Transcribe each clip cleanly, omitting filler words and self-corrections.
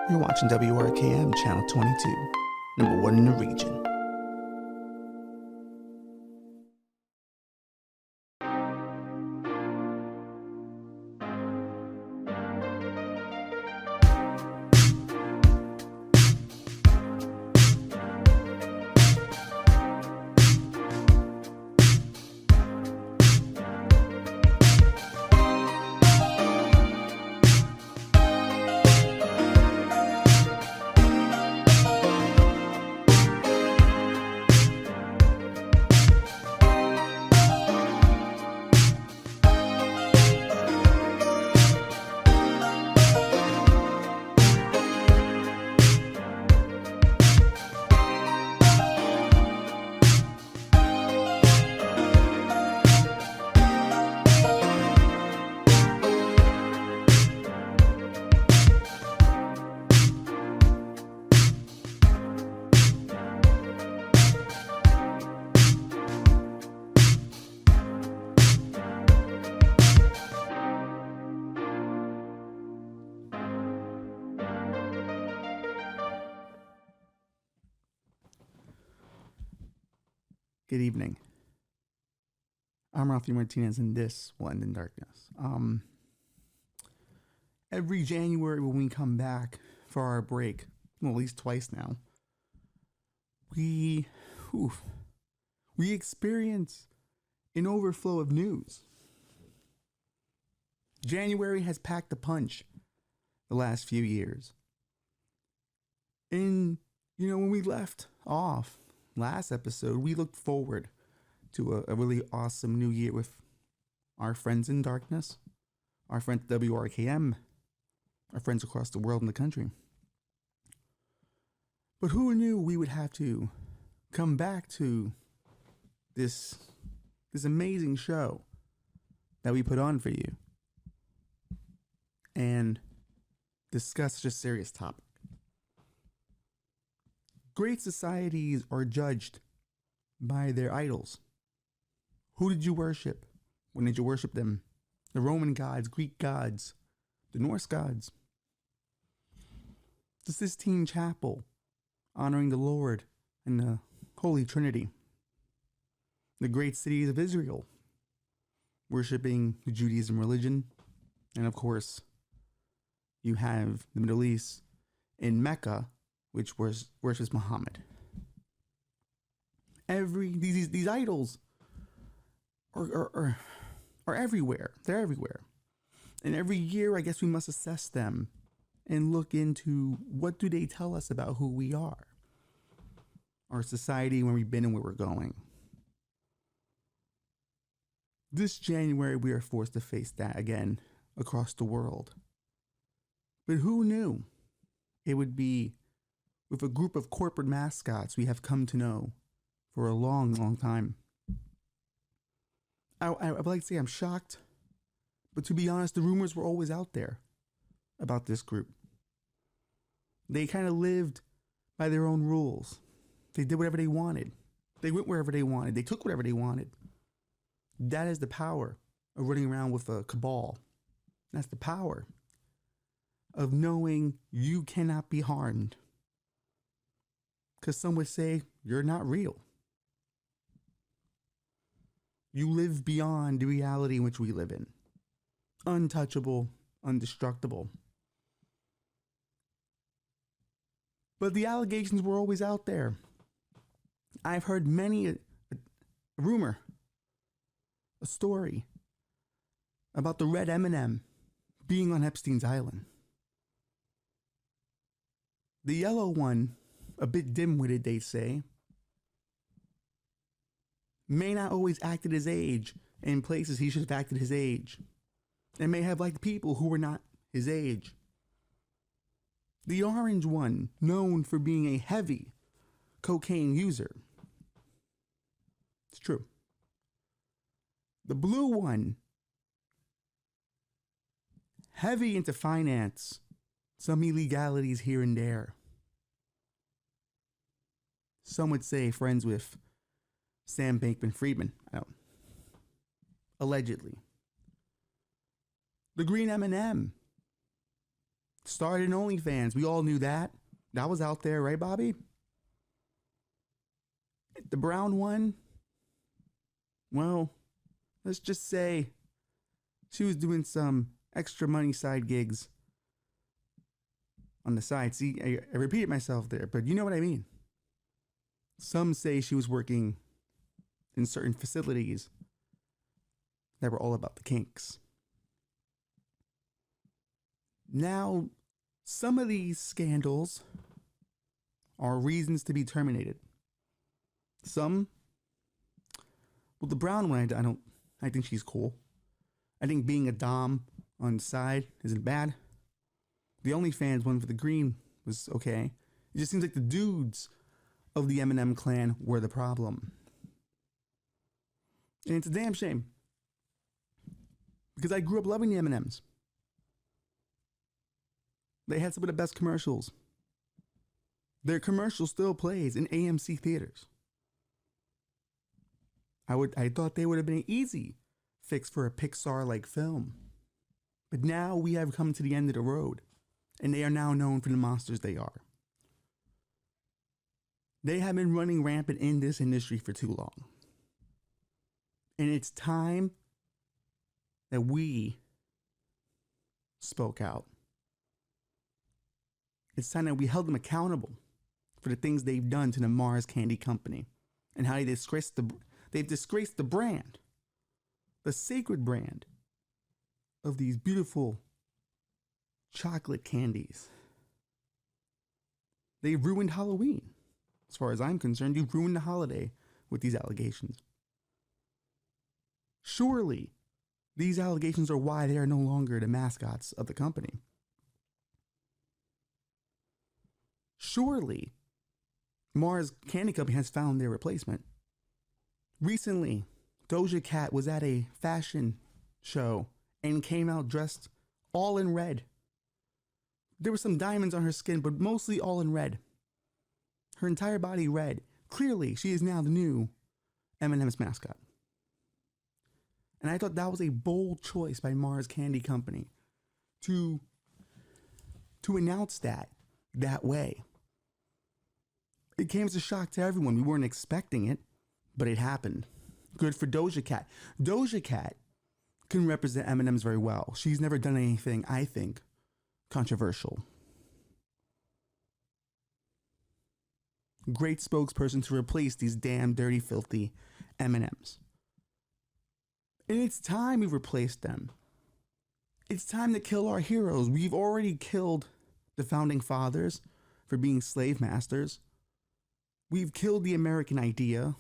You're watching WRKM Channel 22, number one in the region. Good evening. I'm Ralphie Martinez, and this will end in darkness. Every January when we come back for our break, well, at least twice now, we experience an overflow of news. January has packed a punch the last few years. And, when we left off last episode, we looked forward to a really awesome new year with our friends in darkness, our friends at WRKM, our friends across the world and the country. But who knew we would have to come back to this amazing show that we put on for you and discuss such a serious topic. Great societies are judged by their idols. Who did you worship? When did you worship them? The Roman gods, Greek gods, the Norse gods. The Sistine Chapel, honoring the Lord and the Holy Trinity. The great cities of Israel, worshiping the Judaism religion. And of course, you have the Middle East in Mecca, which worships Muhammad. These idols are everywhere. They're everywhere. And every year, I guess we must assess them and look into what do they tell us about who we are, our society, where we've been and where we're going. This January, we are forced to face that again across the world. But who knew it would be with a group of corporate mascots we have come to know for a long, long time? I would like to say I'm shocked, but to be honest, the rumors were always out there about this group. They kind of lived by their own rules. They did whatever they wanted. They went wherever they wanted. They took whatever they wanted. That is the power of running around with a cabal. That's the power of knowing you cannot be harmed. Because some would say you're not real. You live beyond the reality in which we live in. Untouchable, indestructible. But the allegations were always out there. I've heard many a rumor, a story about the red M&M being on Epstein's island. The yellow one, a bit dim-witted, they say, may not always act at his age in places he should have acted his age, and may have liked people who were not his age. The orange one, known for being a heavy cocaine user. It's true. The blue one, heavy into finance, some illegalities here and there. Some would say friends with Sam Bankman-Friedman. Allegedly. The green M&M. Started in OnlyFans. We all knew that. That was out there, right, Bobby? The brown one, well, let's just say she was doing some extra money side gigs on the side. See, I repeated myself there, but you know what I mean. Some say she was working in certain facilities that were all about the kinks. Now, some of these scandals are reasons to be terminated. Some, well, the brown one, I think she's cool. I think being a dom on the side isn't bad. The OnlyFans one for the green was okay. It just seems like the dudes of the Eminem clan were the problem. And it's a damn shame. Because I grew up loving the M&Ms. They had some of the best commercials. Their commercial still plays in AMC theaters. I thought they would have been an easy fix for a Pixar-like film. But now we have come to the end of the road, and they are now known for the monsters they are. They have been running rampant in this industry for too long. And it's time that we spoke out. It's time that we held them accountable for the things they've done to the Mars Candy Company and how they've disgraced the brand, the sacred brand of these beautiful chocolate candies. They've ruined Halloween. As far as I'm concerned, you've ruined the holiday with these allegations. Surely, these allegations are why they are no longer the mascots of the company. Surely, Mars Candy Company has found their replacement. Recently, Doja Cat was at a fashion show and came out dressed all in red. There were some diamonds on her skin, but mostly all in red. Her entire body red. Clearly, she is now the new M&M's mascot. And I thought that was a bold choice by Mars Candy Company to announce that way. It came as a shock to everyone. We weren't expecting it, but it happened. Good for Doja Cat. Doja Cat can represent M&M's very well. She's never done anything, I think, controversial. Great spokesperson to replace these damn dirty, filthy M&Ms. And it's time we replace them. It's time to kill our heroes. We've already killed the founding fathers for being slave masters. We've killed the American idea.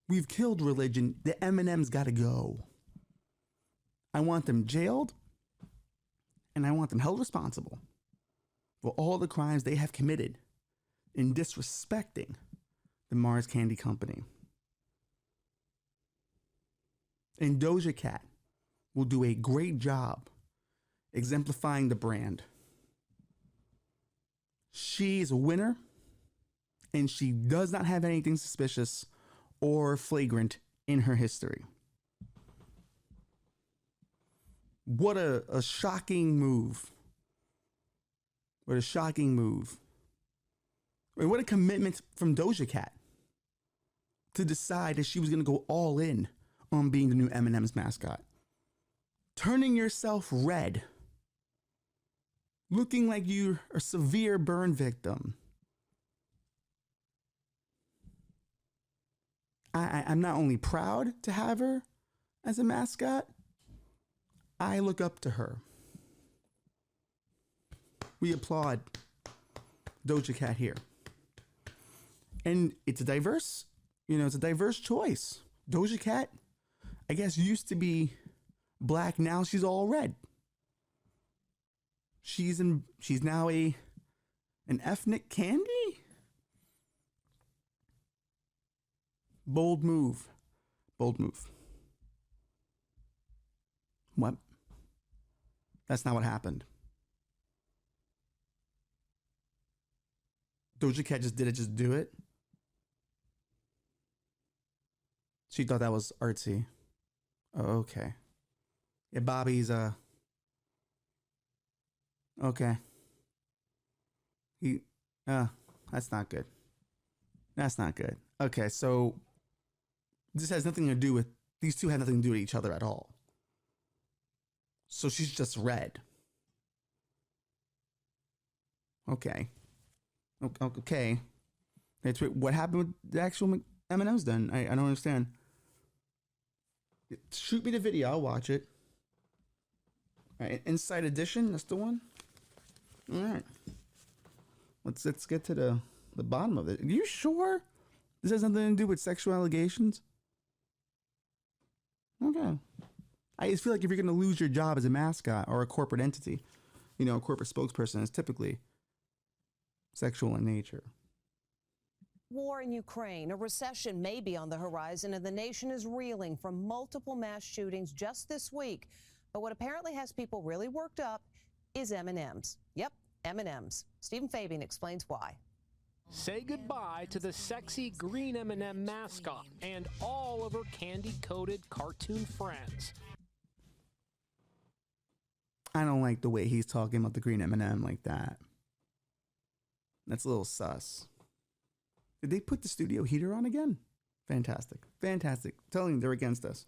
We've killed religion. The M&Ms gotta go. I want them jailed, and I want them held responsible for all the crimes they have committed in disrespecting the Mars Candy Company. And Doja Cat will do a great job exemplifying the brand. She's a winner, and she does not have anything suspicious or flagrant in her history. What a shocking move. What a shocking move. And what a commitment from Doja Cat to decide that she was going to go all in on being the new M&M's mascot. Turning yourself red. Looking like you're a severe burn victim. I'm not only proud to have her as a mascot, I look up to her. We applaud Doja Cat here. And it's a diverse choice. Doja Cat, I guess, used to be black. Now she's all red. She's now an ethnic candy? Bold move. Bold move. What? That's not what happened. Doja Cat just did it, just do it. She thought that was artsy. Oh, okay. Yeah, Bobby's Okay. He, that's not good. That's not good. Okay, so this has nothing to do with, these two have nothing to do with each other at all. So she's just red. Okay. Okay. What happened with the actual M&Ms then? I don't understand. Shoot me the video. I'll watch it. All right. Inside Edition. That's the one. All right. Let's get to the bottom of it. Are you sure this has nothing to do with sexual allegations? Okay. I just feel like if you're going to lose your job as a mascot or a corporate entity, a corporate spokesperson is typically sexual in nature. War in Ukraine, a recession may be on the horizon, and the nation is reeling from multiple mass shootings just this week. But what apparently has people really worked up is M&Ms. Yep, M&Ms. Stephen Fabian explains why. Say goodbye to the sexy green M&M mascot and all of her candy-coated cartoon friends. I don't like the way he's talking about the green M&M like that. That's a little sus. Did they put the studio heater on again? Fantastic. Fantastic. Telling you, they're against us.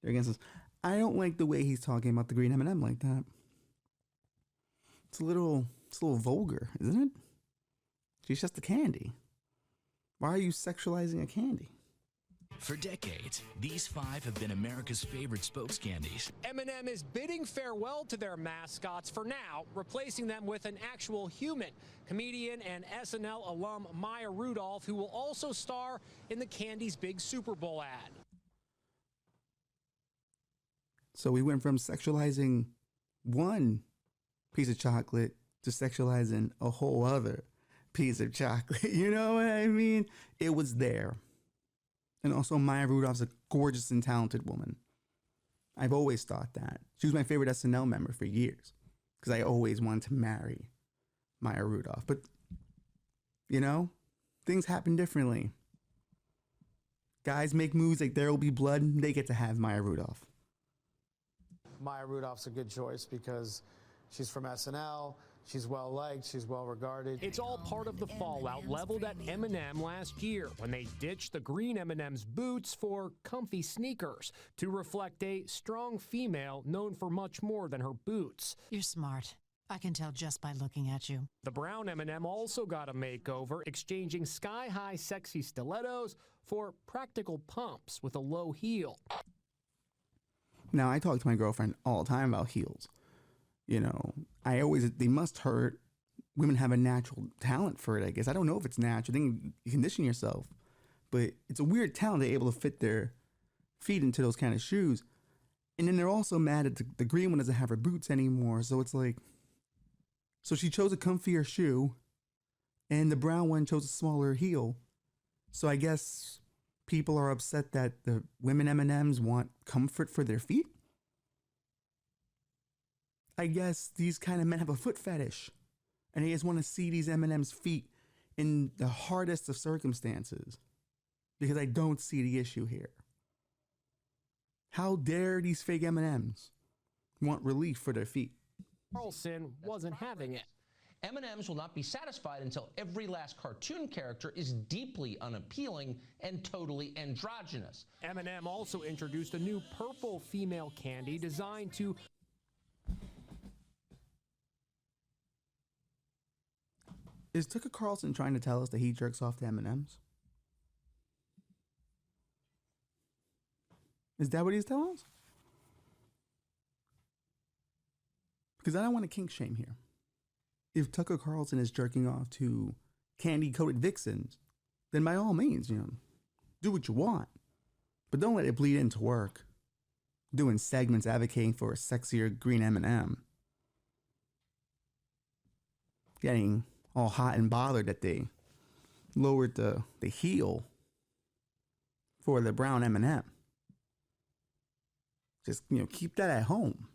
They're against us. I don't like the way he's talking about the green M&M like that. It's a little vulgar, isn't it? She's just a candy. Why are you sexualizing a candy? For decades, these 5 have been America's favorite spokes candies. M&M is bidding farewell to their mascots for now, replacing them with an actual human. Comedian and SNL alum Maya Rudolph, who will also star in the candy's big Super Bowl ad. So we went from sexualizing one piece of chocolate to sexualizing a whole other piece of chocolate. You know what I mean? It was there. And also, Maya Rudolph's a gorgeous and talented woman. I've always thought that. She was my favorite SNL member for years because I always wanted to marry Maya Rudolph. But, things happen differently. Guys make moves like There Will Be Blood. They get to have Maya Rudolph. Maya Rudolph's a good choice because she's from SNL. She's well-liked, she's well-regarded. It's all part of the fallout leveled at M&M last year when they ditched the green M&M's boots for comfy sneakers to reflect a strong female known for much more than her boots. You're smart. I can tell just by looking at you. The brown M&M also got a makeover, exchanging sky-high sexy stilettos for practical pumps with a low heel. Now, I talk to my girlfriend all the time about heels. They must hurt. Women have a natural talent for it, I guess. I don't know if it's natural. I think you condition yourself. But it's a weird talent. They're able to fit their feet into those kind of shoes. And then they're also mad at the green one doesn't have her boots anymore. So it's like, so she chose a comfier shoe and the brown one chose a smaller heel. So I guess people are upset that the women M&Ms want comfort for their feet. I guess these kind of men have a foot fetish, and they just want to see these M&M's feet in the hardest of circumstances, because I don't see the issue here. How dare these fake M&Ms want relief for their feet? Carlson wasn't having it. M&Ms will not be satisfied until every last cartoon character is deeply unappealing and totally androgynous. M&M also introduced a new purple female candy designed to... Is Tucker Carlson trying to tell us that he jerks off to M&Ms? Is that what he's telling us? Because I don't want to kink shame here. If Tucker Carlson is jerking off to candy-coated vixens, then by all means, do what you want. But don't let it bleed into work. Doing segments advocating for a sexier green M&M. Getting all hot and bothered that they lowered the heel for the brown M&M. Just, keep that at home.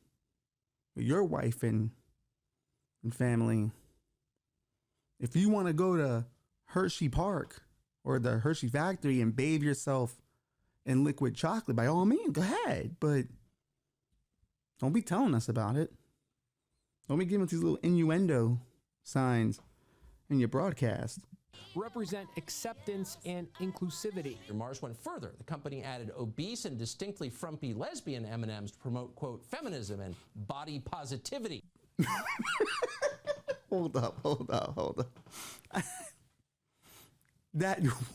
Your wife and family. If you want to go to Hershey Park or the Hershey factory and bathe yourself in liquid chocolate, by all means, go ahead. But don't be telling us about it. Don't be giving these little innuendo signs in your broadcast. Represent acceptance and inclusivity. Mars went further. The company added obese and distinctly frumpy lesbian M&Ms to promote, quote, feminism and body positivity. Hold up.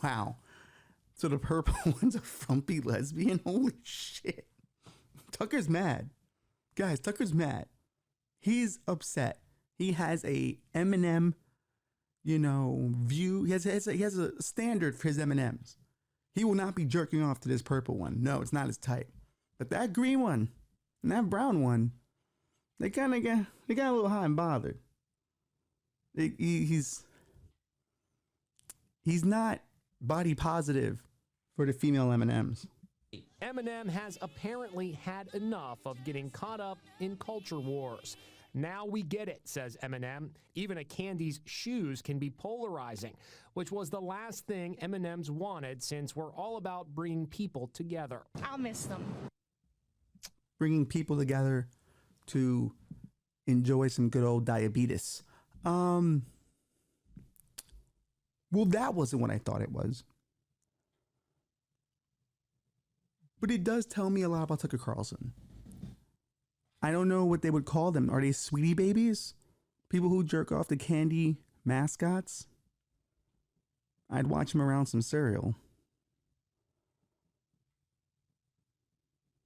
Wow. So the purple one's a frumpy lesbian? Holy shit. Tucker's mad. Guys, Tucker's mad. He's upset. He has a M&M, view. He has a standard for his M&Ms. He will not be jerking off to this purple one. No, it's not his type. But that green one and that brown one, they got a little hot and bothered. He's not body positive for the female M&Ms. Eminem has apparently had enough of getting caught up in culture wars. Now we get it, says Eminem. Even a candy's shoes can be polarizing, which was the last thing M&M's wanted, since we're all about bringing people together. I'll miss them. Bringing people together to enjoy some good old diabetes. Well, that wasn't what I thought it was. But it does tell me a lot about Tucker Carlson. I don't know what they would call them. Are they sweetie babies? People who jerk off to candy mascots? I'd watch them around some cereal.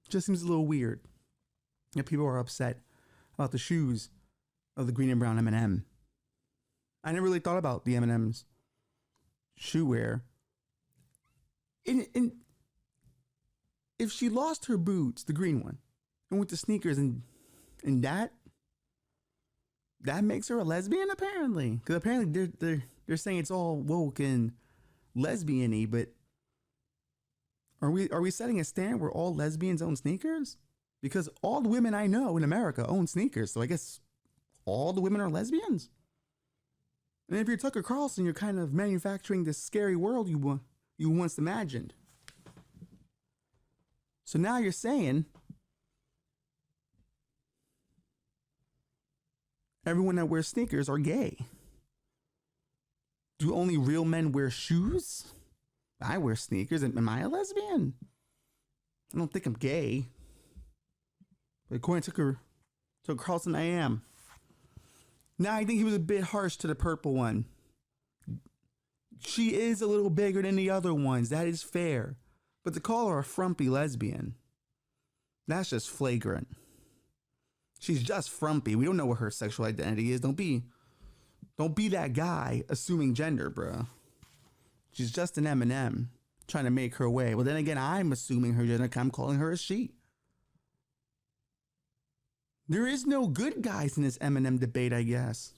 Just seems a little weird that people are upset about the shoes of the green and brown M&M. I never really thought about the M&M's shoe wear. And if she lost her boots, the green one, and with the sneakers, and that makes her a lesbian, apparently. Because apparently they're saying it's all woke and lesbian-y, but are we setting a stand where all lesbians own sneakers? Because all the women I know in America own sneakers, so I guess all the women are lesbians? And if you're Tucker Carlson, you're kind of manufacturing this scary world you once imagined. So now you're saying everyone that wears sneakers are gay. Do only real men wear shoes? I wear sneakers. Am I a lesbian? I don't think I'm gay. But according to Tucker Carlson, I am. Now, I think he was a bit harsh to the purple one. She is a little bigger than the other ones. That is fair. But to call her a frumpy lesbian, that's just flagrant. She's just frumpy. We don't know what her sexual identity is. Don't be that guy assuming gender, bruh. She's just an M&M trying to make her way. Well, then again, I'm assuming her gender. I'm calling her a she. There is no good guys in this M&M debate, I guess.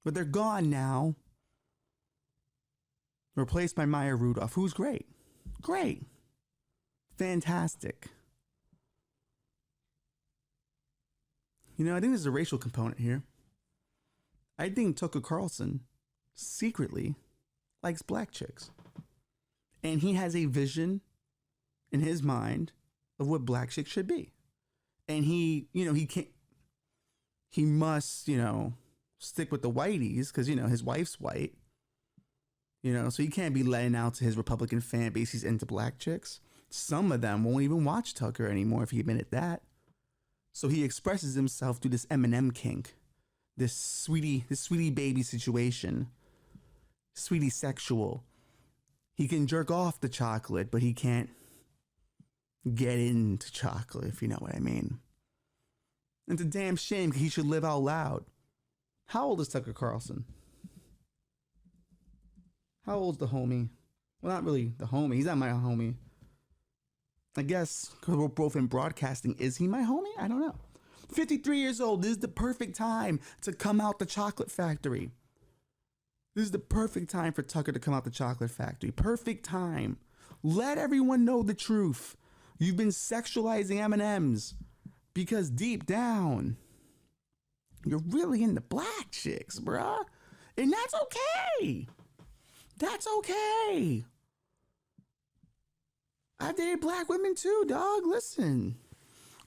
But they're gone now. Replaced by Maya Rudolph, who's great. Great. Fantastic. I think there's a racial component here. I think Tucker Carlson secretly likes black chicks. And he has a vision in his mind of what black chicks should be. And he must, stick with the whiteys because, his wife's white. So he can't be letting out to his Republican fan base he's into black chicks. Some of them won't even watch Tucker anymore if he admitted that. So he expresses himself through this M&M kink, this sweetie baby situation, sweetie sexual. He can jerk off the chocolate, but he can't get into chocolate, if you know what I mean. It's a damn shame because he should live out loud. How old is Tucker Carlson? How old's the homie? Well, not really the homie. He's not my homie. I guess because we're both in broadcasting. Is he my homie? I don't know. 53 years old. This is the perfect time to come out the chocolate factory. This is the perfect time for Tucker to come out the chocolate factory. Perfect time. Let everyone know the truth. You've been sexualizing M&Ms because deep down, you're really into black chicks, bruh. And that's okay. That's okay. I've dated black women too, dog. Listen,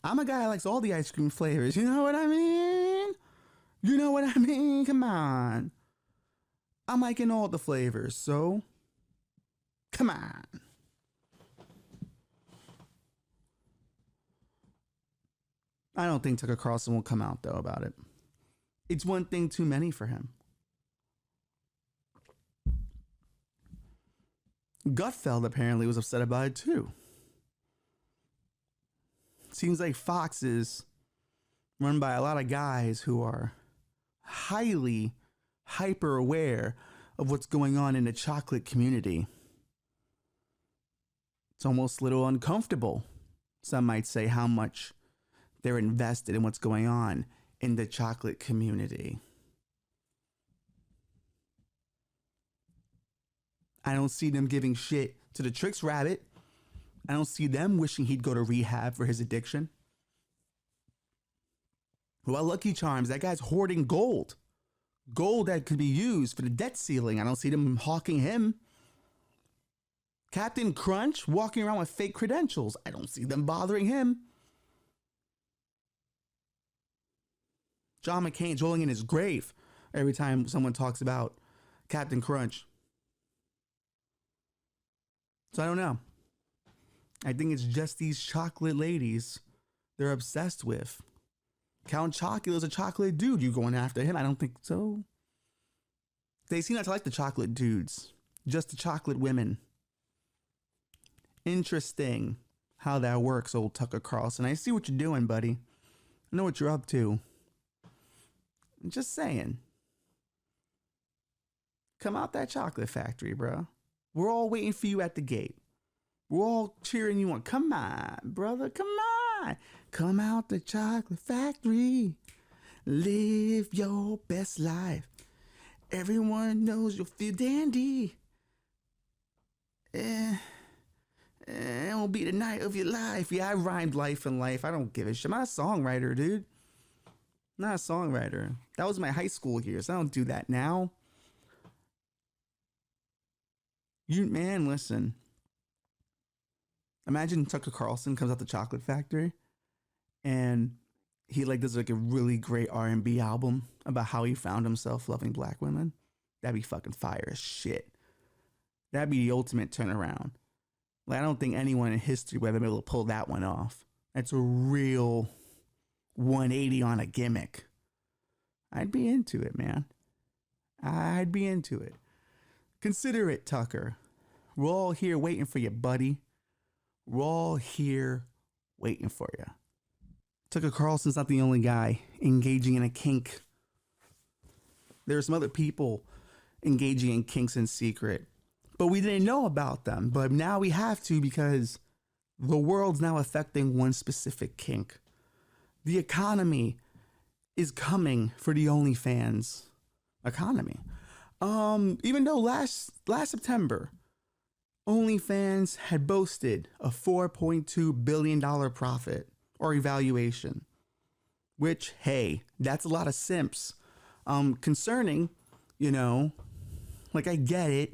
I'm a guy that likes all the ice cream flavors. You know what I mean? You know what I mean? Come on. I'm liking all the flavors, so come on. I don't think Tucker Carlson will come out, though, about it. It's one thing too many for him. Gutfeld apparently was upset about it, too. Seems like Fox is run by a lot of guys who are highly hyper aware of what's going on in the chocolate community. It's almost a little uncomfortable, some might say, how much they're invested in what's going on in the chocolate community. I don't see them giving shit to the Trix Rabbit. I don't see them wishing he'd go to rehab for his addiction. Well, Lucky Charms, that guy's hoarding gold. Gold that could be used for the debt ceiling. I don't see them hawking him. Captain Crunch walking around with fake credentials. I don't see them bothering him. John McCain's rolling in his grave every time someone talks about Captain Crunch. So I don't know. I think it's just these chocolate ladies they're obsessed with. Count Chocula's a chocolate dude. You going after him? I don't think so. They seem not to like the chocolate dudes, just the chocolate women. Interesting how that works, old Tucker Carlson. I see what you're doing, buddy. I know what you're up to. I'm just saying. Come out that chocolate factory, bro. We're all waiting for you at the gate. We're all cheering you on. Come on, brother. Come on. Come out the chocolate factory. Live your best life. Everyone knows you'll feel dandy. It won't be the night of your life. Yeah, I rhymed life and life. I don't give a shit. I'm not a songwriter, dude. I'm not a songwriter. That was my high school years. I don't do that now. Man, listen. Imagine Tucker Carlson comes out the chocolate factory and he does a really great R&B album about how he found himself loving black women. That'd be fucking fire as shit. That'd be the ultimate turnaround. I don't think anyone in history would have been able to pull that one off. That's a real 180 on a gimmick. I'd be into it, man. I'd be into it. Consider it, Tucker. We're all here waiting for you, buddy. We're all here waiting for you. Tucker Carlson's not the only guy engaging in a kink. There are some other people engaging in kinks in secret, but we didn't know about them. But now we have to, because the world's now affecting one specific kink. The economy is coming for the OnlyFans economy. Even though last September, OnlyFans had boasted a $4.2 billion profit or evaluation, which, hey, that's a lot of simps. Concerning, I get it,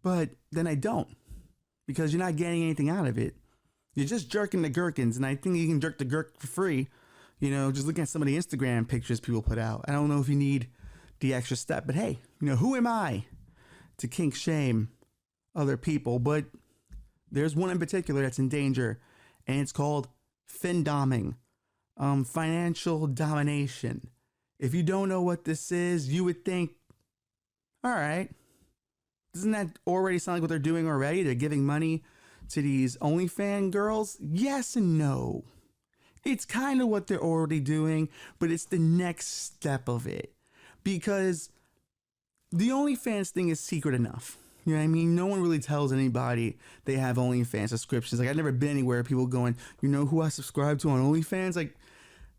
but then I don't, because you're not getting anything out of it. You're just jerking the gherkins, and I think you can jerk the gherk for free, just looking at some of the Instagram pictures people put out. I don't know if you need the extra step, but hey, who am I to kink shame other people? But there's one in particular that's in danger, and it's called findoming, financial domination. If you don't know what this is, you would think, all right, doesn't that already sound like what they're doing already? They're giving money to these OnlyFans girls? Yes and no. It's kind of what they're already doing, but it's the next step of it. Because the OnlyFans thing is secret enough. You know what I mean? No one really tells anybody they have OnlyFans subscriptions. I've never been anywhere people going, who I subscribe to on OnlyFans?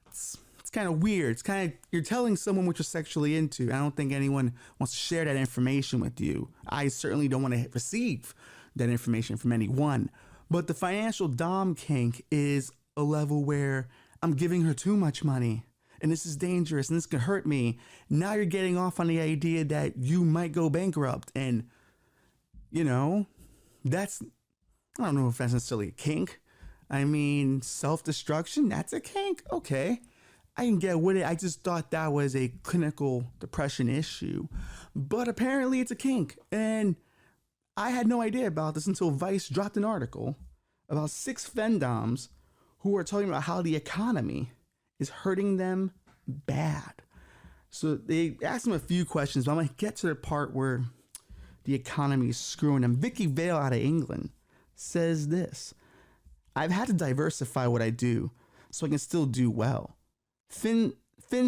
It's kind of weird. It's kind of, you're telling someone what you're sexually into. I don't think anyone wants to share that information with you. I certainly don't want to receive that information from anyone. But the financial dom kink is a level where I'm giving her too much money, and this is dangerous, and this could hurt me. Now you're getting off on the idea that you might go bankrupt, and that's, I don't know if that's necessarily a kink. I mean, self-destruction, that's a kink. Okay. I can get with it. I just thought that was a clinical depression issue. But apparently it's a kink. And I had no idea about this until Vice dropped an article about 6 femdoms who are talking about how the economy is hurting them bad. So they asked them a few questions, but I'm going to get to the part where the economy is screwing them. Vicky Vale out of England says this: I've had to diversify what I do so I can still do well. Fin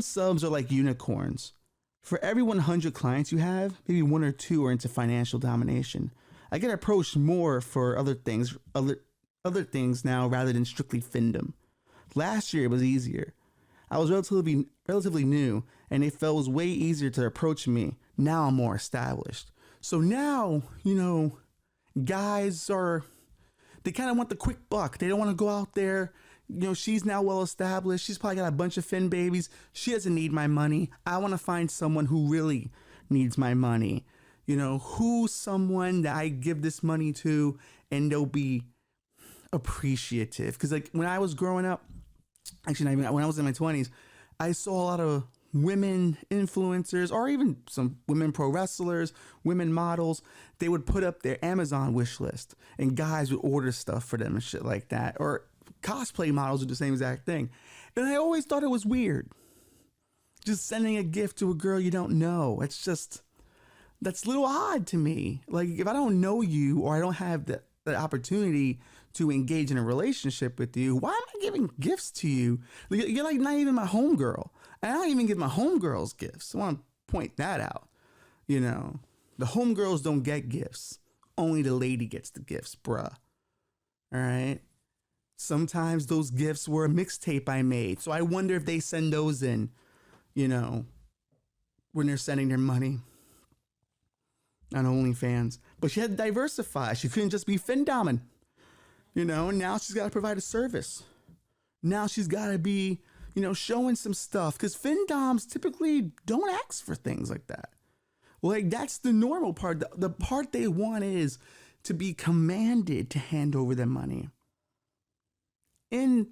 subs are like unicorns. For every 100 clients you have, maybe 1 or 2 are into financial domination. I get approached more for other things now rather than strictly findom. Last year it was easier. I was relatively new, and it felt way easier to approach me. Now I'm more established. So now, guys they kind of want the quick buck. They don't want to go out there. She's now well established. She's probably got a bunch of fin babies. She doesn't need my money. I want to find someone who really needs my money. Who's someone that I give this money to and they'll be appreciative. Because like when I was growing up, actually when I was in my 20s, I saw a lot of women influencers or even some women pro wrestlers, women models. They would put up their Amazon wish list and guys would order stuff for them and shit like that. Or cosplay models do the same exact thing. And I always thought it was weird. Just sending a gift to a girl you don't know. That's a little odd to me. Like if I don't know you or I don't have the opportunity to engage in a relationship with you, why am I giving gifts to you? You're like not even my homegirl. And I don't even give my homegirls gifts. I want to point that out. The homegirls don't get gifts. Only the lady gets the gifts, bruh. All right. Sometimes those gifts were a mixtape I made. So I wonder if they send those in, when they're sending their money on OnlyFans. But she had to diversify. She couldn't just be fin-doming, and now she's got to provide a service. Now she's got to be, showing some stuff because fin-doms typically don't ask for things like that. Like that's the normal part. The part they want is to be commanded to hand over their money. And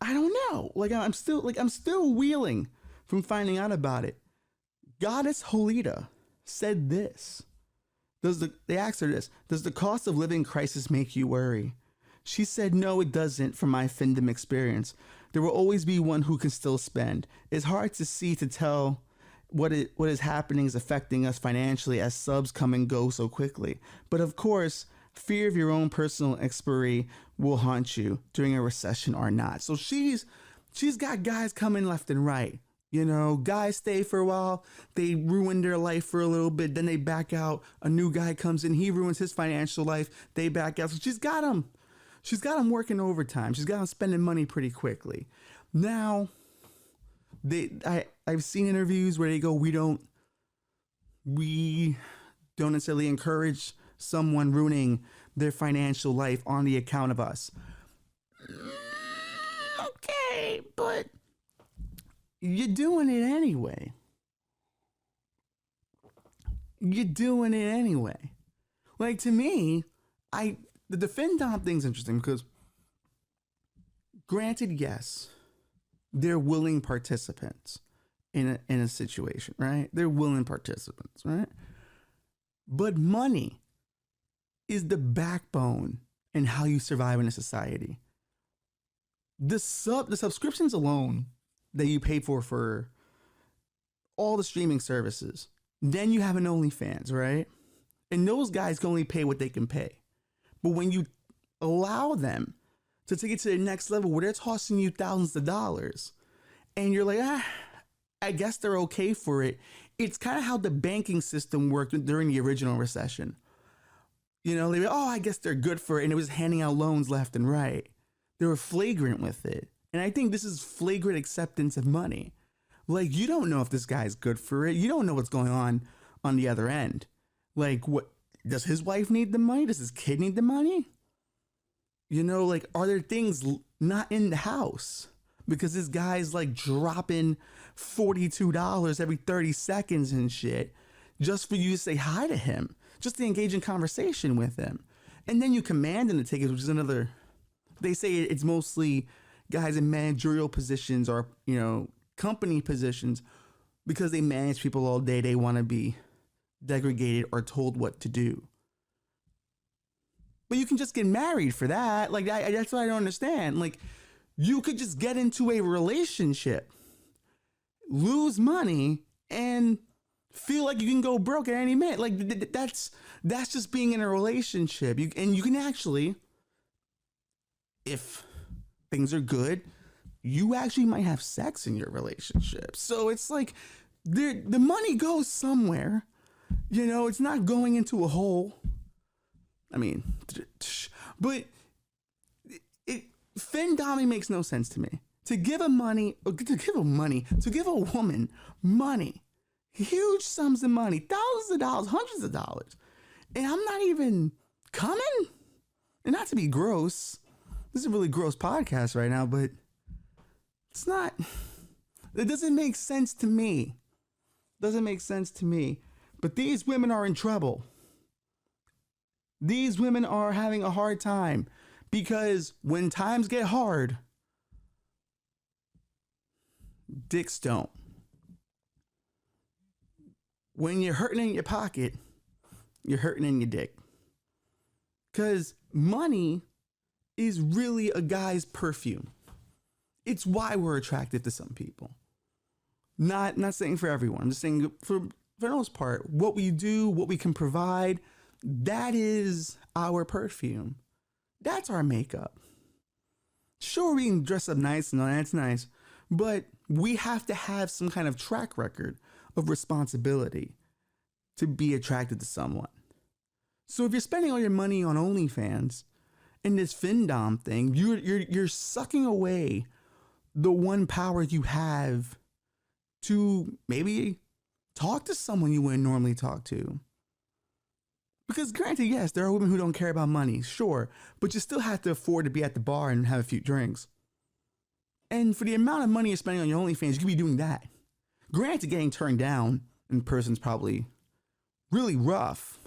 I don't know. I'm still wheeling from finding out about it. Goddess Holita said this. They asked her this: does the cost of living crisis make you worry? She said, no, it doesn't. From my fandom experience, there will always be one who can still spend. It's hard to tell what is happening is affecting us financially as subs come and go so quickly. But of course, fear of your own personal expiry will haunt you during a recession or not. So she's got guys coming left and right. Guys stay for a while. They ruin their life for a little bit. Then they back out. A new guy comes in. He ruins his financial life. They back out. So she's got them. She's got them working overtime. She's got them spending money pretty quickly. Now, I've seen interviews where they go, we don't necessarily encourage someone ruining their financial life on the account of us. Okay, but you're doing it anyway. Like to me, the defend-dom thing's interesting because granted, yes, they're willing participants in a situation, right? They're willing participants, right? But money is the backbone in how you survive in a society. The subscriptions alone that you pay for all the streaming services, then you have an OnlyFans, right? And those guys can only pay what they can pay. But when you allow them to take it to the next level where they're tossing you thousands of dollars and you're like, I guess they're okay for it. It's kind of how the banking system worked during the original recession. They were, I guess they're good for it. And it was handing out loans left and right. They were flagrant with it. And I think this is flagrant acceptance of money. Like, you don't know if this guy's good for it. You don't know what's going on the other end. Like, what does his wife need the money? Does his kid need the money? Are there things not in the house? Because this guy's like dropping $42 every 30 seconds and shit just for you to say hi to him, just to engage in conversation with him. And then you command them to take it, which is another. They say it's mostly guys in managerial positions or, company positions because they manage people all day. They want to be degraded or told what to do. But you can just get married for that. Like, that's what I don't understand. Like, you could just get into a relationship, lose money, and feel like you can go broke at any minute. Like, that's just being in a relationship. You can actually, if things are good, you actually might have sex in your relationship. So it's like the money goes somewhere. It's not going into a hole. I mean, but Findoming makes no sense to me. To give a woman money, huge sums of money, thousands of dollars, hundreds of dollars, and I'm not even coming? And not to be gross, this is a really gross podcast right now, but it's not, it doesn't make sense to me. Doesn't make sense to me. But these women are in trouble. These women are having a hard time because when times get hard, dicks don't. When you're hurting in your pocket, you're hurting in your dick. Because money is really a guy's perfume. It's why we're attracted to some people. Not saying for everyone. I'm just saying for the most part, what we do, what we can provide, that is our perfume. That's our makeup. Sure, we can dress up nice and all that's nice, but we have to have some kind of track record of responsibility to be attracted to someone. So if you're spending all your money on OnlyFans and this Findom thing, you're sucking away the one power you have to maybe talk to someone you wouldn't normally talk to. Because granted, yes, there are women who don't care about money, sure, but you still have to afford to be at the bar and have a few drinks. And for the amount of money you're spending on your OnlyFans, you could be doing that. Granted, getting turned down in person's probably really rough,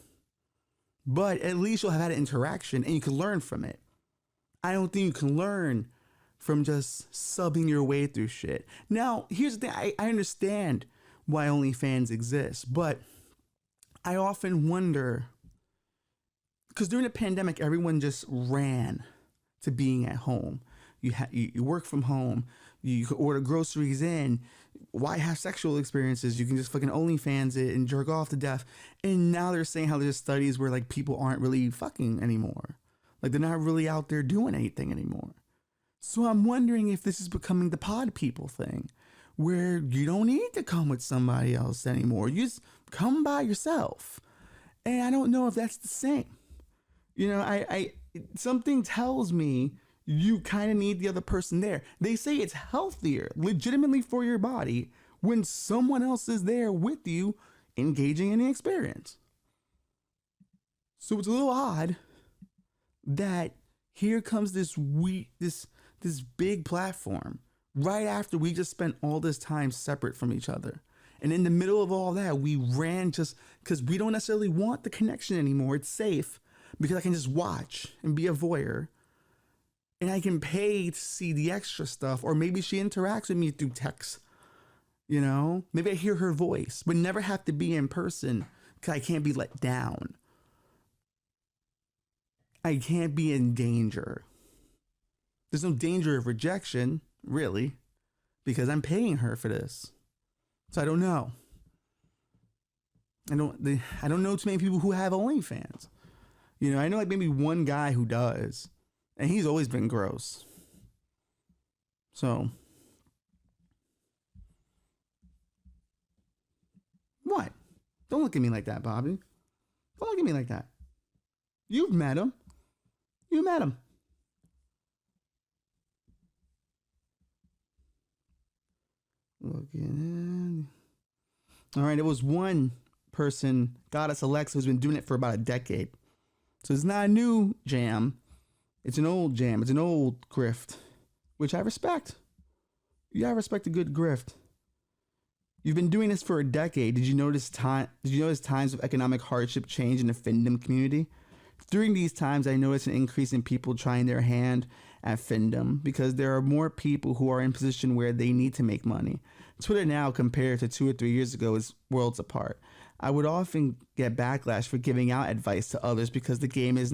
but at least you'll have had an interaction and you can learn from it. I don't think you can learn from just subbing your way through shit. Now, here's the thing. I understand why OnlyFans exists, but I often wonder, because during the pandemic, everyone just ran to being at home. You work from home. You can order groceries in. Why have sexual experiences? You can just fucking OnlyFans it and jerk off to death. And now they're saying how there's studies where like people aren't really fucking anymore. Like they're not really out there doing anything anymore. So I'm wondering if this is becoming the pod people thing, where you don't need to come with somebody else anymore. You just come by yourself. And I don't know if that's the same. I something tells me you kind of need the other person there. They say it's healthier, legitimately for your body, when someone else is there with you, engaging in the experience. So it's a little odd that here comes this big platform right after we just spent all this time separate from each other. And in the middle of all that, we ran just because we don't necessarily want the connection anymore. It's safe because I can just watch and be a voyeur. And I can pay to see the extra stuff. Or maybe she interacts with me through text. Maybe I hear her voice, but never have to be in person because I can't be let down. I can't be in danger. There's no danger of rejection, really, because I'm paying her for this. So I don't know. I don't know too many people who have OnlyFans. I know like maybe one guy who does, and he's always been gross. So what? Don't look at me like that, Bobby. Don't look at me like that. You've met him. You met him. Looking in. All right, it was one person, Goddess Alexa, who's been doing it for about a decade. So it's not a new jam. It's an old jam. It's an old grift, which I respect. You gotta respect a good grift. You've been doing this for a decade. Did you notice times of economic hardship change in the Findom community? During these times, I noticed an increase in people trying their hand at fandom because there are more people who are in position where they need to make money. Twitter now, compared to 2 or 3 years ago, is worlds apart. I would often get backlash for giving out advice to others because the game is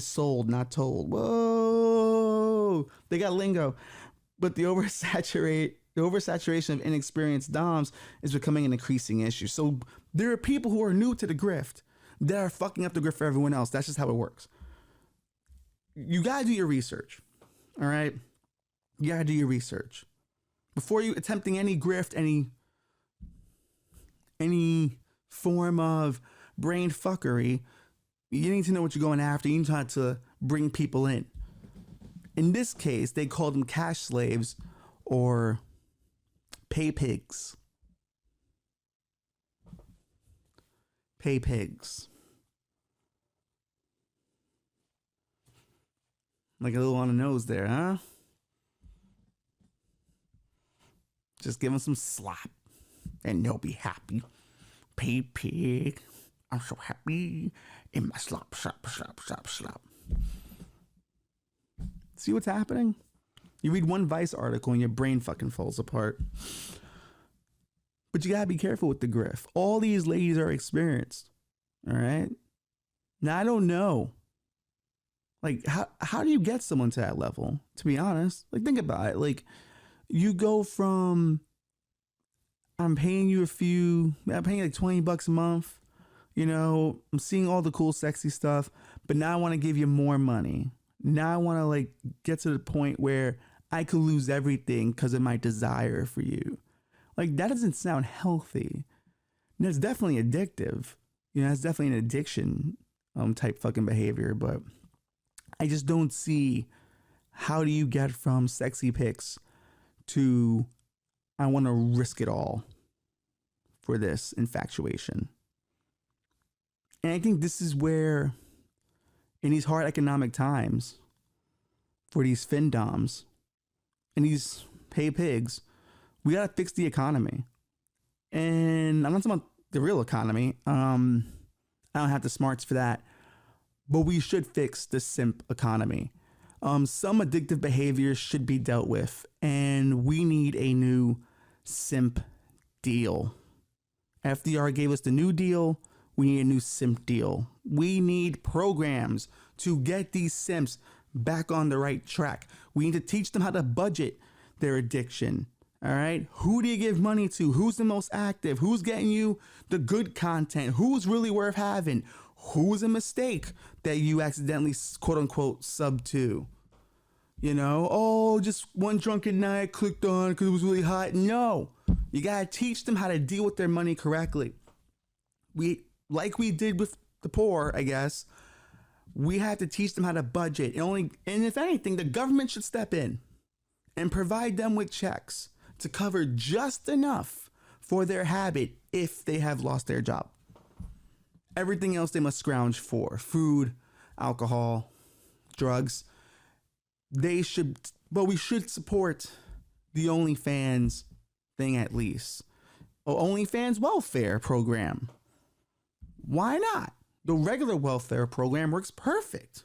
sold, not told. Whoa, they got lingo. But the oversaturation of inexperienced DOMs is becoming an increasing issue. So there are people who are new to the grift that are fucking up the grift for everyone else. That's just how it works. You gotta do your research, all right? You gotta do your research before you attempting any grift, any form of brain fuckery. You need to know what you're going after. You need to try to bring people in. In this case, they called them cash slaves or pay pigs. Pay pigs. Like a little on the nose there, huh? Just give them some slop and they'll be happy. Pay pig. I'm so happy in my slop. See what's happening? You read one Vice article and your brain fucking falls apart. But you gotta be careful with the grift. All these ladies are experienced. All right? Now, I don't know. Like, how do you get someone to that level? To be honest, like, think about it. Like, you go from, I'm paying you like $20 a month. You know, I'm seeing all the cool, sexy stuff, but now I want to give you more money. Now I want to like get to the point where I could lose everything because of my desire for you. Like, that doesn't sound healthy. And it's definitely addictive. You know, it's definitely an addiction type fucking behavior, but I just don't see how do you get from sexy pics to I want to risk it all for this infatuation. And I think this is where, in these hard economic times, for these findoms and these pay pigs, we gotta fix the economy. And I'm not talking about the real economy. I don't have the smarts for that. But we should fix the simp economy. Some addictive behaviors should be dealt with, and we need a new simp deal. FDR gave us the New Deal. We need a new simp deal. We need programs to get these simps back on the right track. We need to teach them how to budget their addiction. All right. Who do you give money to? Who's the most active? Who's getting you the good content? Who's really worth having? Who's a mistake that you accidentally, quote unquote, sub to? You know, oh, just one drunken night, clicked on because it was really hot. No, you got to teach them how to deal with their money correctly. Like we did with the poor, I guess, we have to teach them how to budget. And if anything, the government should step in and provide them with checks to cover just enough for their habit if they have lost their job. Everything else they must scrounge for: food, alcohol, drugs. We should support the OnlyFans thing at least. OnlyFans welfare program. Why not? The regular welfare program works perfect.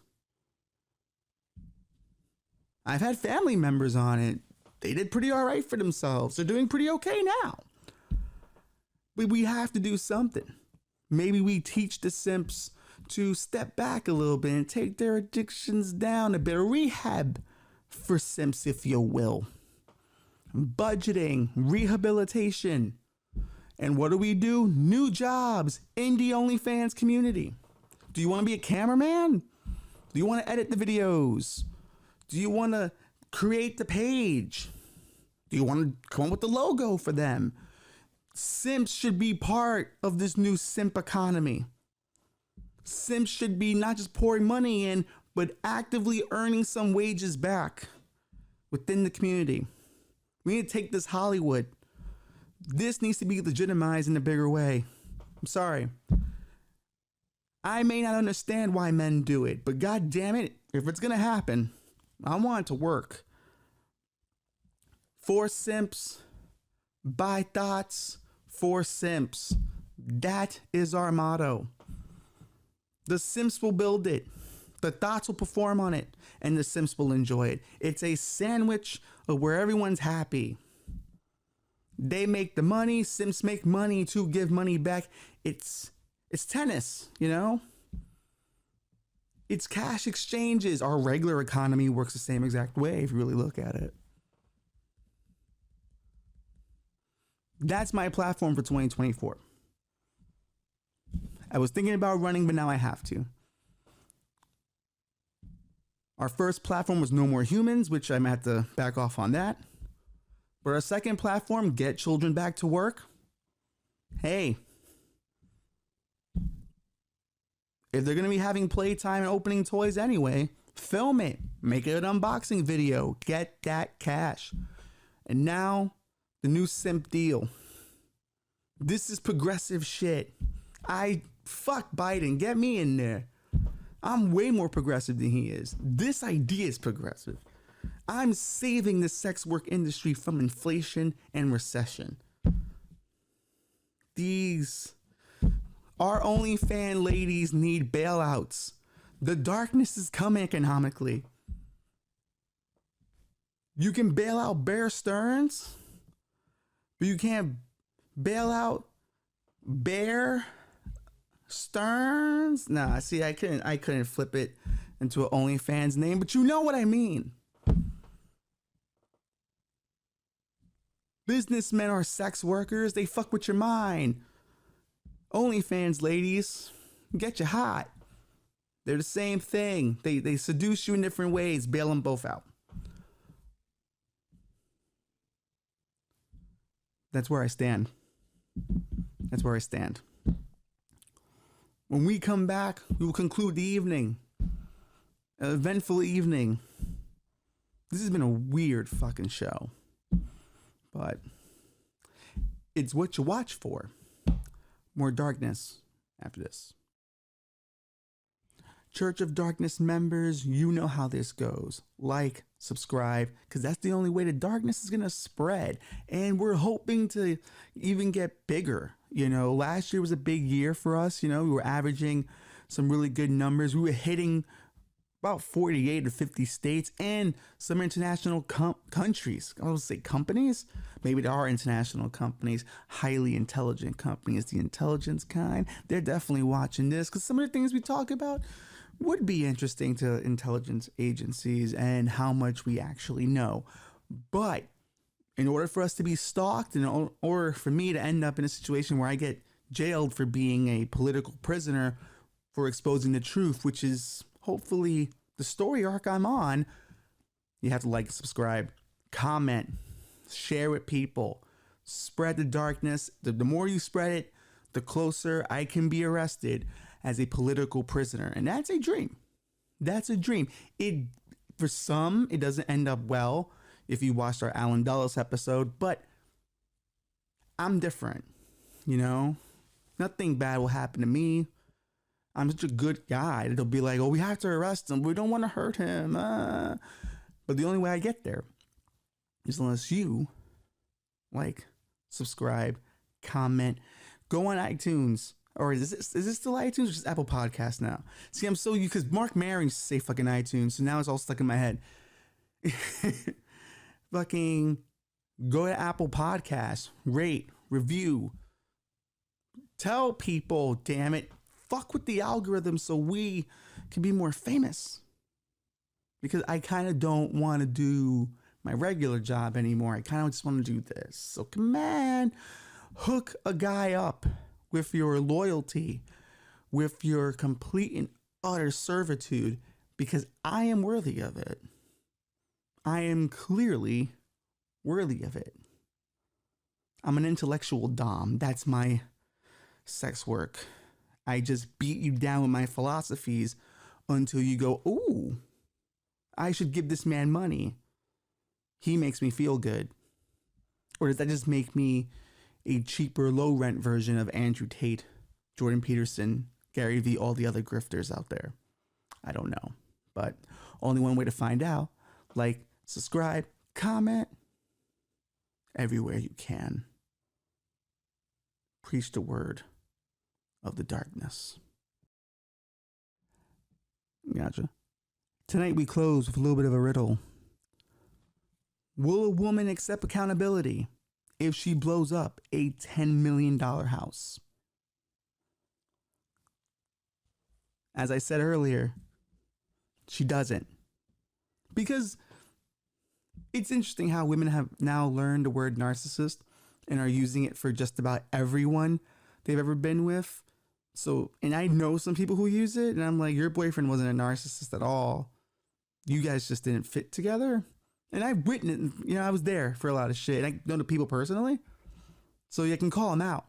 I've had family members on it. They did pretty all right for themselves. They're doing pretty okay now. But we have to do something. Maybe we teach the simps to step back a little bit and take their addictions down a bit. A rehab for simps, if you will. Budgeting, rehabilitation. And what do we do? New jobs in the OnlyFans community. Do you want to be a cameraman? Do you want to edit the videos? Do you want to create the page? Do you want to come up with the logo for them? Simps should be part of this new simp economy. Simps should be not just pouring money in, but actively earning some wages back within the community. We need to take this Hollywood. This needs to be legitimized in a bigger way. I'm sorry. I may not understand why men do it, but god damn it, if it's gonna happen, I want it to work. For simps, by thoughts, for simps. That is our motto. The Simps will build it. The thoughts will perform on it, and the Simps will enjoy it. It's a sandwich of where everyone's happy. They make the money. Simps make money to give money back. It's tennis, you know? It's cash exchanges. Our regular economy works the same exact way if you really look at it. That's my platform for 2024. I was thinking about running, but now I have to. Our first platform was No More Humans, which I might have to back off on that. But our second platform, Get Children Back to Work. Hey, if they're going to be having playtime and opening toys anyway, film it. Make it an unboxing video. Get that cash. And now, the new simp deal. This is progressive shit. Fuck Biden. Get me in there. I'm way more progressive than he is. This idea is progressive. I'm saving the sex work industry from inflation and recession. Our OnlyFans ladies need bailouts. The darkness is coming economically. You can bail out Bear Stearns, but you can't bail out Bear Stearns. Nah, see, I couldn't flip it into an OnlyFans name, but you know what I mean. Businessmen are sex workers. They fuck with your mind. OnlyFans ladies get you hot. They're the same thing. They seduce you in different ways. Bail them both out. That's where I stand. That's where I stand. When we come back, we will conclude the evening. An eventful evening. This has been a weird fucking show. But it's what you watch for. More darkness after this. Church of Darkness members, you know how this goes. Like, subscribe, because that's the only way the darkness is going to spread. And we're hoping to even get bigger. You know, last year was a big year for us. You know, we were averaging some really good numbers. We were hitting about 48 to 50 states and some international countries. I would say companies. Maybe there are international companies, highly intelligent companies, the intelligence kind. They're definitely watching this because some of the things we talk about would be interesting to intelligence agencies and how much we actually know. But in order for us to be stalked, and or for me to end up in a situation where I get jailed for being a political prisoner for exposing the truth, which is hopefully the story arc I'm on, you have to like, subscribe, comment, share with people, spread the darkness. The more you spread it, the closer I can be arrested as a political prisoner. And that's a dream. That's a dream. For some, it doesn't end up well if you watched our Alan Dulles episode, but I'm different, you know? Nothing bad will happen to me. I'm such a good guy. They'll be like, oh, we have to arrest him. We don't want to hurt him. But the only way I get there is unless you like, subscribe, comment, go on iTunes. Or is this still iTunes or just Apple Podcasts now? See, I'm so used, because Mark Maron used to say fucking iTunes, so now it's all stuck in my head. Fucking go to Apple Podcasts, rate, review, tell people, damn it, fuck with the algorithm so we can be more famous. Because I kind of don't want to do my regular job anymore. I kind of just want to do this. So come on, hook a guy up with your loyalty, with your complete and utter servitude, because I am worthy of it. I am clearly worthy of it. I'm an intellectual dom. That's my sex work. I just beat you down with my philosophies until you go, ooh, I should give this man money. He makes me feel good. Or does that just make me a cheaper, low-rent version of Andrew Tate, Jordan Peterson, Gary Vee, all the other grifters out there? I don't know. But only one way to find out. Like, subscribe, comment, everywhere you can. Preach the word of the darkness. Gotcha. Tonight we close with a little bit of a riddle. Will a woman accept accountability if she blows up a $10 million house? As I said earlier, she doesn't. Because it's interesting how women have now learned the word narcissist and are using it for just about everyone they've ever been with. So, and I know some people who use it, and I'm like, your boyfriend wasn't a narcissist at all. You guys just didn't fit together. And I've witnessed, I was there for a lot of shit. I know the people personally, so you can call them out.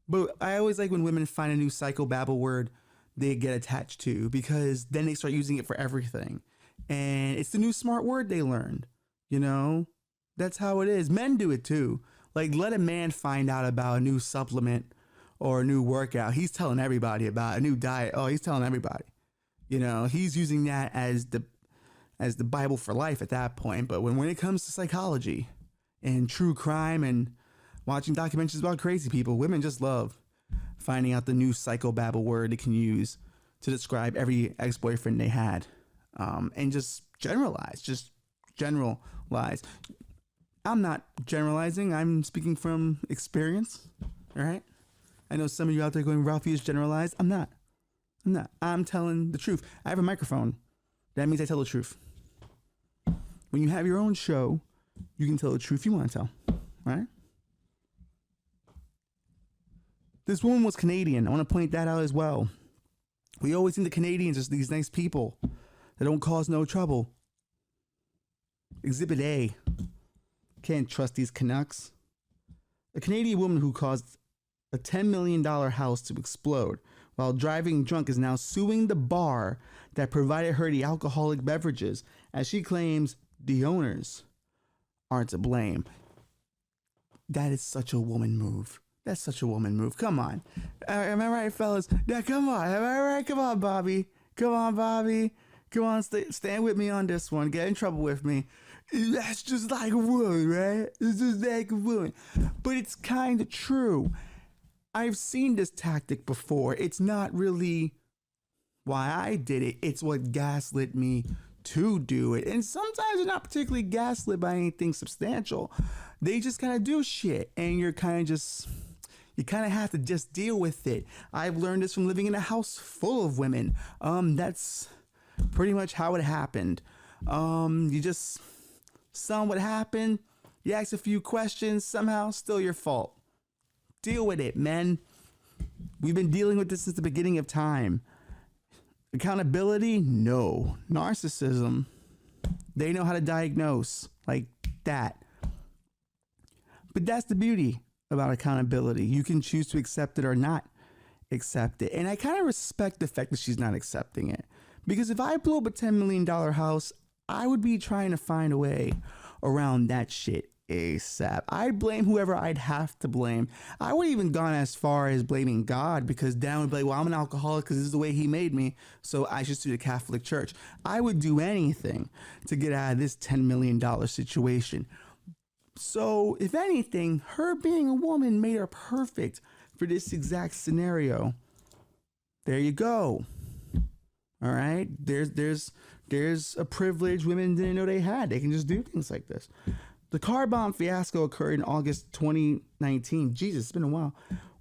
But I always like when women find a new psychobabble word they get attached to, because then they start using it for everything. And it's the new smart word they learned. That's how it is. Men do it too. Like, let a man find out about a new supplement or a new workout. He's telling everybody about a new diet. Oh, he's telling everybody. He's using that as the Bible for life at that point. But when it comes to psychology and true crime and watching documentaries about crazy people, women just love finding out the new psychobabble word they can use to describe every ex-boyfriend they had. And just generalize. I'm not generalizing. I'm speaking from experience. All right. I know some of you out there going, Ralphie is generalized. I'm not. I'm telling the truth. I have a microphone. That means I tell the truth. When you have your own show, you can tell the truth you want to tell. Right? This woman was Canadian. I want to point that out as well. We always think the Canadians are these nice people that don't cause no trouble. Exhibit A. Can't trust these Canucks. A Canadian woman who caused a $10 million house to explode while driving drunk is now suing the bar that provided her the alcoholic beverages, as she claims the owners aren't to blame. That is such a woman move. That's such a woman move. Come on. Am I right, fellas? Yeah, come on. Am I right? Come on, Bobby. Come on, stand with me on this one. Get in trouble with me. That's just like a woman, right? It's just like a woman. But it's kind of true. I've seen this tactic before. It's not really why I did it. It's what gaslit me to do it. And sometimes they're not particularly gaslit by anything substantial. They just kind of do shit. And you kind of have to just deal with it. I've learned this from living in a house full of women. That's pretty much how it happened. You just saw what happened. You ask a few questions. Somehow, still your fault. Deal with it, men. We've been dealing with this since the beginning of time. Accountability? No. Narcissism? They know how to diagnose like that. But that's the beauty about accountability. You can choose to accept it or not accept it. And I kind of respect the fact that she's not accepting it. Because if I blew up a $10 million house, I would be trying to find a way around that shit ASAP. I'd blame whoever I'd have to blame. I wouldn't even gone as far as blaming God, because Dan would be like, well, I'm an alcoholic because this is the way he made me, so I should sue the Catholic Church. I would do anything to get out of this $10 million situation. So, if anything, her being a woman made her perfect for this exact scenario. There you go. All right? There's a privilege women didn't know they had. They can just do things like this. The car bomb fiasco occurred in August 2019. Jesus, it's been a while.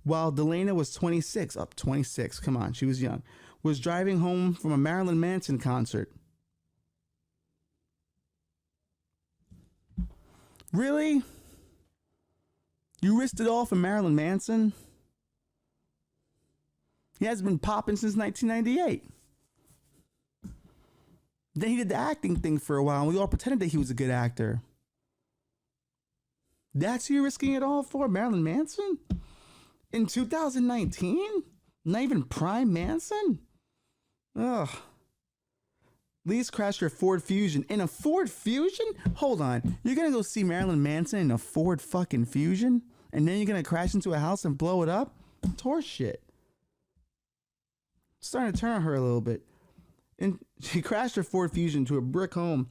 While Delana was 26, 26, come on, she was young, was driving home from a Marilyn Manson concert. Really? You risked it all for Marilyn Manson? He hasn't been popping since 1998. Then he did the acting thing for a while, and we all pretended that he was a good actor. That's who you're risking it all for? Marilyn Manson? In 2019? Not even prime Manson? Ugh. Lee's crashed her Ford Fusion. In a Ford Fusion? Hold on. You're gonna go see Marilyn Manson in a Ford fucking Fusion? And then you're gonna crash into a house and blow it up? It's horse shit. Starting to turn on her a little bit. And she crashed her Ford Fusion to a brick home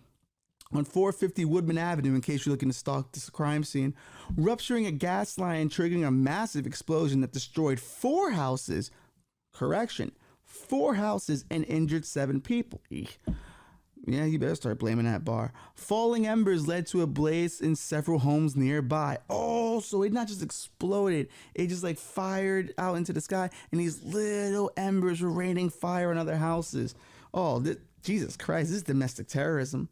on 450 Woodman Avenue, in case you're looking to stalk this crime scene, rupturing a gas line, triggering a massive explosion that destroyed 4 houses. Correction, 4 houses and injured 7 people. Eek. Yeah, you better start blaming that bar. Falling embers led to a blaze in several homes nearby. Oh, so it not just exploded. It just like fired out into the sky, and these little embers were raining fire on other houses. Oh, Jesus Christ, this is domestic terrorism.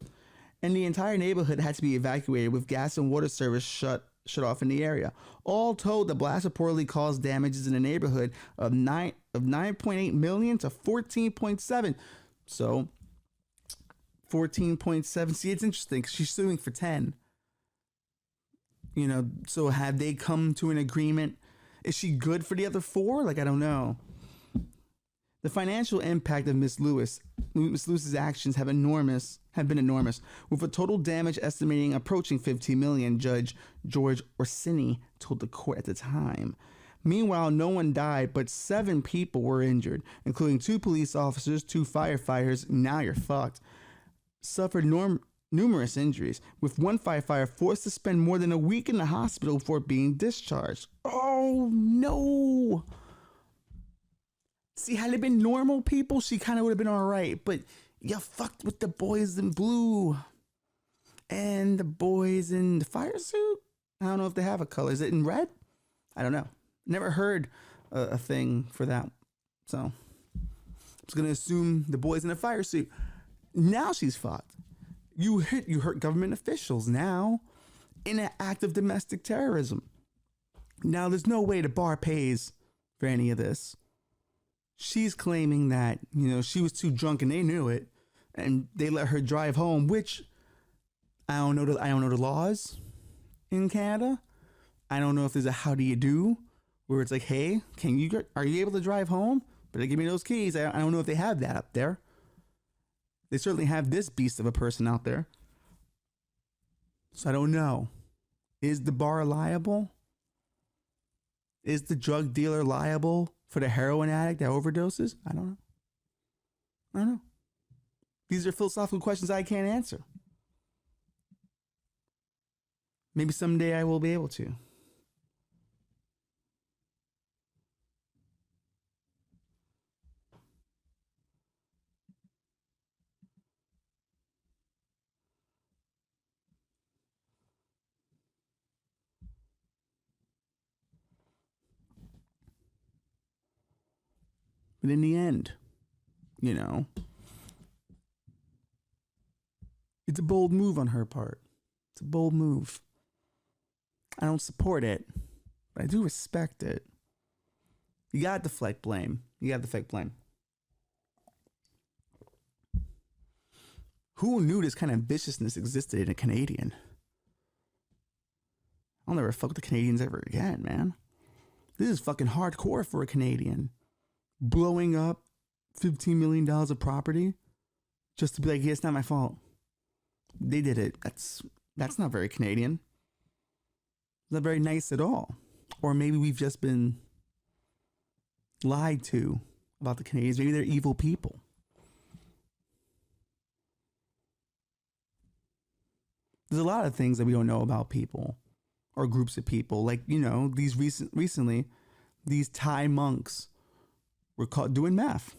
And the entire neighborhood had to be evacuated with gas and water service shut off in the area. All told, the blast reportedly caused damages in the neighborhood of 9.8 million to 14.7. So 14.7. See, it's interesting because she's suing for 10. You know, so had they come to an agreement? Is she good for the other 4? Like, I don't know. The financial impact of Miss Lewis's actions have been enormous, with a total damage estimating approaching 15 million, Judge George Orsini told the court at the time. Meanwhile, no one died, but 7 people were injured, including 2 police officers, 2 firefighters. Now you're fucked. Suffered numerous injuries, with one firefighter forced to spend more than a week in the hospital before being discharged. Oh no! See, had it been normal people, she kind of would have been all right. But you fucked with the boys in blue and the boys in the fire suit. I don't know if they have a color. Is it in red? I don't know. Never heard a thing for that. So I'm just going to assume the boys in a fire suit. Now she's fucked. You hurt government officials now in an act of domestic terrorism. Now, there's no way the bar pays for any of this. She's claiming that, you know, she was too drunk and they knew it, and they let her drive home, which I don't know the laws in Canada. I don't know if there's a how do you do where it's like, hey, are you able to drive home? But they give me those keys. I don't know if they have that up there. They certainly have this beast of a person out there. So I don't know. Is the bar liable? Is the drug dealer liable for the heroin addict that overdoses? I don't know. These are philosophical questions I can't answer. Maybe someday I will be able to. But in the end, you know, it's a bold move on her part. It's a bold move. I don't support it, but I do respect it. You gotta deflect blame. Who knew this kind of viciousness existed in a Canadian? I'll never fuck with the Canadians ever again, man. This is fucking hardcore for a Canadian. Blowing up $15 million of property just to be like, yeah, it's not my fault. They did it. That's not very Canadian. It's not very nice at all. Or maybe we've just been lied to about the Canadians. Maybe they're evil people. There's a lot of things that we don't know about people or groups of people. Like, you know, recently, these Thai monks were caught doing meth.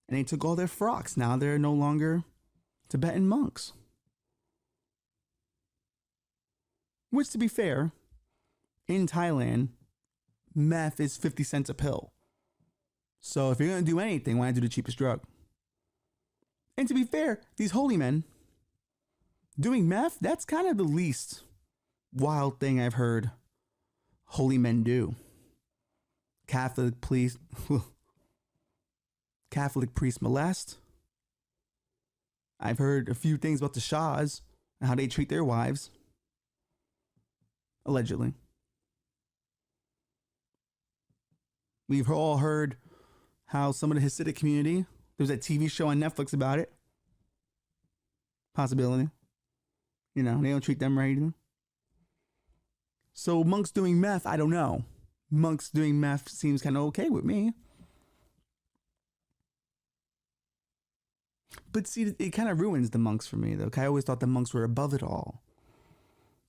And they took all their frocks. Now they're no longer Tibetan monks. Which, to be fair, in Thailand, meth is 50 cents a pill. So if you're going to do anything, why not do the cheapest drug? And to be fair, these holy men doing meth, that's kind of the least wild thing I've heard holy men do. Catholic priests molest. I've heard a few things about the Shahs and how they treat their wives. Allegedly. We've all heard how some of the Hasidic community, there's a TV show on Netflix about it. Possibility. You know, they don't treat them right either. So monks doing meth, I don't know. Monks doing meth seems kind of okay with me. But see, it kind of ruins the monks for me, though. I always thought the monks were above it all.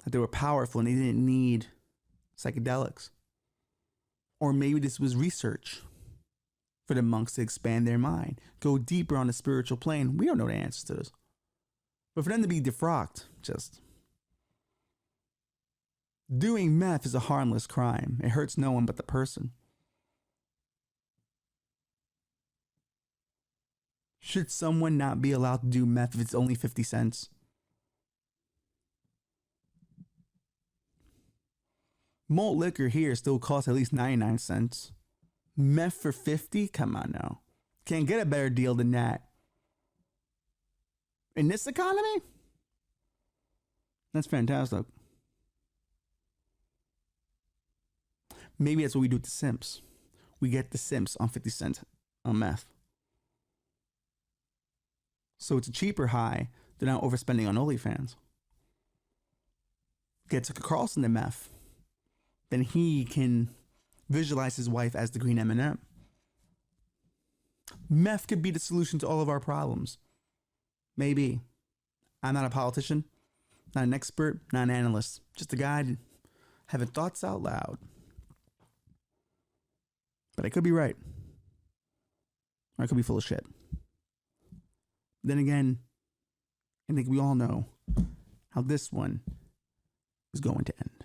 That they were powerful and they didn't need psychedelics. Or maybe this was research. for the monks to expand their mind, go deeper on the spiritual plane. We don't know the answers to this. But for them to be defrocked, just... Doing meth is a harmless crime. It hurts no one but the person. Should someone not be allowed to do meth if it's only 50 cents? Malt liquor here still costs at least 99 cents. Meth for 50? Come on now. Can't get a better deal than that. In this economy? That's fantastic. Maybe that's what we do with the Simps. We get the Simps on 50 cents on meth. So it's a cheaper high. They're not overspending on OnlyFans. Gets like a Carlson to meth. Then he can visualize his wife as the green M&M. Meth could be the solution to all of our problems. Maybe. I'm not a politician, not an expert, not an analyst. Just a guy having thoughts out loud. But I could be right. Or I could be full of shit. Then again, I think we all know how this one is going to end.